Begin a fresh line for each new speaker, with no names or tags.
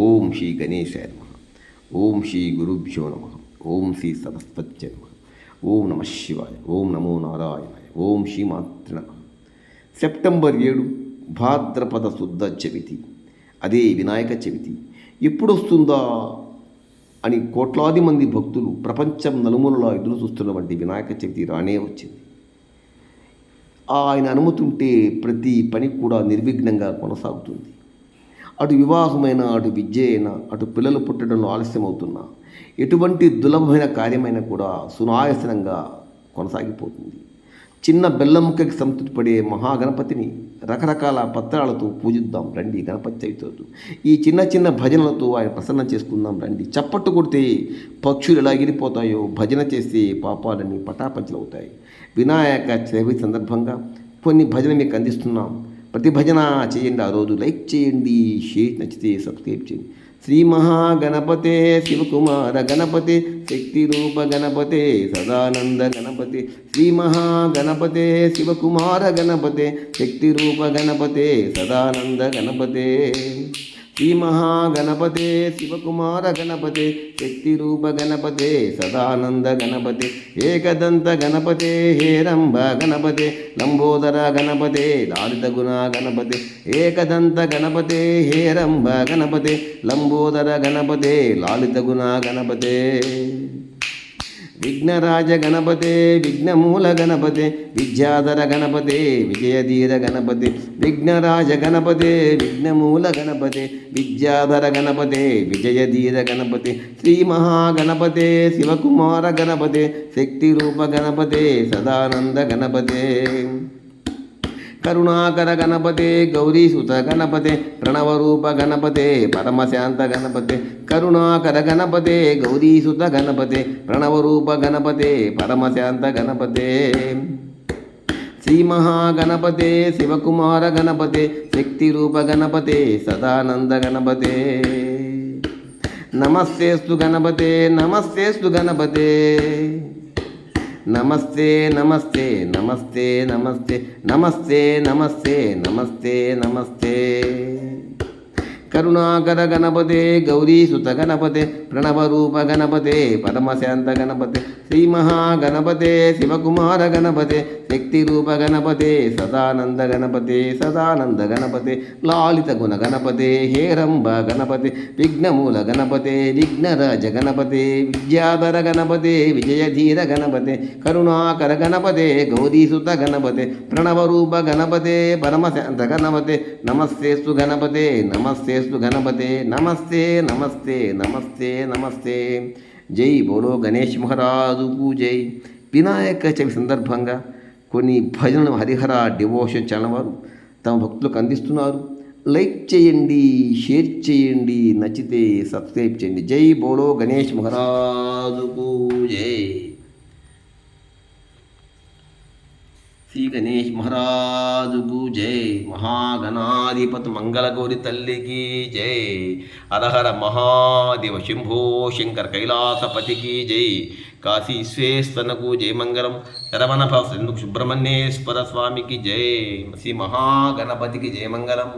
ఓం శ్రీ గణేశాయ నమః. ఓం శ్రీ గురుభ్యో నమః. ఓం శ్రీ సరస్వత్యై నమః. ఓం నమః శివాయ. ఓం నమో నారాయణాయ. ఓం శ్రీ మాతృ నమః. సెప్టెంబర్ 7 భాద్రపద శుద్ధ చవితి, అదే వినాయక చవితి. ఎప్పుడు వస్తుందా అని కోట్లాది మంది భక్తులు ప్రపంచం నలుమూలలా ఎదురు చూస్తున్నటువంటి వినాయక చవితి రానే వచ్చింది. ఆయన అనుమతి ఉంటే ప్రతి పని కూడా నిర్విఘ్నంగా కొనసాగుతుంది. అటు వివాహమైన, అటు విద్య అయినా, అటు పిల్లలు పుట్టడంలో ఆలస్యం అవుతున్నా, ఎటువంటి దుర్లభమైన కార్యమైనా కూడా సునాయాసనంగా కొనసాగిపోతుంది. చిన్న బెల్లం ముక్కకి సంతృప్తి పడే మహాగణపతిని రకరకాల పత్రాలతో పూజిద్దాం రండి. గణపతి చవితి ఈ చిన్న చిన్న భజనలతో ఆయన ప్రసన్నం చేసుకుందాం రండి. చప్పట్టు కొడితే పక్షులు ఎలా ఎగిరిపోతాయో, భజన చేస్తే పాపాలన్నీ పటాపంచలవుతాయి. వినాయక చవితి సందర్భంగా కొన్ని భజన మీకు అందిస్తున్నాం. ప్రతి భజన చేయండి. ఆ రోజు లైక్ చేయండి, షేర్ నచ్చితే సబ్స్క్రైబ్ చేయండి. శ్రీ మహాగణపతే శివకుమార గణపతే శక్తి రూప గణపతే సదానంద గణపతే. శ్రీ మహాగణపతే శివకుమార గణపతే శక్తి రూప గణపతే సదానంద గణపతే. శ్రీ మహాగణపతే శివకుమార గణపతే శక్తి రూప గణపతే సదానంద గణపతే. ఏకదంత గణపతే హేరంబ గణపతే లంబోదర గణపతే లాలిత గుణ గణపతే. ఏకదంత గణపతే హేరంబ గణపతే లంబోదర గణపతే లాలిత గుణ గణపతే. విఘ్నరాజ గణపతే విఘ్నమూల గణపతే విద్యాధర గణపతే విజయధీర గణపతే. విఘ్నరాజ గణపతే విఘ్నమూల గణపతే విద్యాధర గణపతే విజయధీర గణపతే. శ్రీ మహాగణపతే శివకుమార గణపతే శక్తి రూప గణపతే సదానంద గణపతే. కరుణాకర గణపతే గౌరీసుత గణపతే ప్రణవరూప గణపతే పరమశాంత గణపతే. కరుణాకర గణపతే గౌరీసుత గణపతే ప్రణవరూప గణపతే పరమశాంత గణపతే. శ్రీ మహాగణపతే శివకుమార గణపతే శక్తి రూప గణపతే సదానంద గణపతే. నమస్తేస్తు గణపతే నమస్తేస్తు గణపతే. నమస్తే నమస్తే నమస్తే నమస్తే నమస్తే నమస్తే నమస్తే నమస్తే. కరుణాకర గణపతే గౌరీసుత గణపతే ప్రణవరూప గణపతే పరమశాంత గణపతే. శ్రీ మహాగణపతే శివకుమార గణపతే శక్తి రూప గణపతే సదానంద గణపతే సదానంద గణపతే. లాలిత గుణ గణపతే హేరంబ గణపతే విఘ్నమూల గణపతే విఘ్నరాజ గణపతే విద్యాధర గణపతే విజయధీర గణపతే. కరుణాకర గణపతే గౌరీసుత గణపతే ప్రణవరూప గణపతే పరమశాంత గణపతే. నమస్తేస్తు గణపతే నమస్తేస్తు గణపతే. నమస్తే నమస్తే నమస్తే నమస్తే. జై బోలో గణేష్ మహారాజుకు జై. వినాయక చవితి సందర్భంగా కొన్ని భజనలు హరిహర డివోషన్ ఛానల్ వారు తమ భక్తులకు అందిస్తున్నారు. లైక్ చేయండి, షేర్ చేయండి, నచ్చితే సబ్స్క్రైబ్ చేయండి. జై బోలో గణేష్ మహారాజుకు జై. శ్రీ గణేష్ మహారాజుకు జై. మహాగణాధిపతి మంగళగౌరి తల్లికి జై. హరహర మహాదేవ శంభో శంకర కైలాసపతికి జై. కాశీ విశ్వేశ్వరనకు జయ మంగళం. శరవణ భవ సుబ్రహ్మణ్యేశ్వర స్వామికి జై. శ్రీ మహాగణపతికి జయ మంగళం.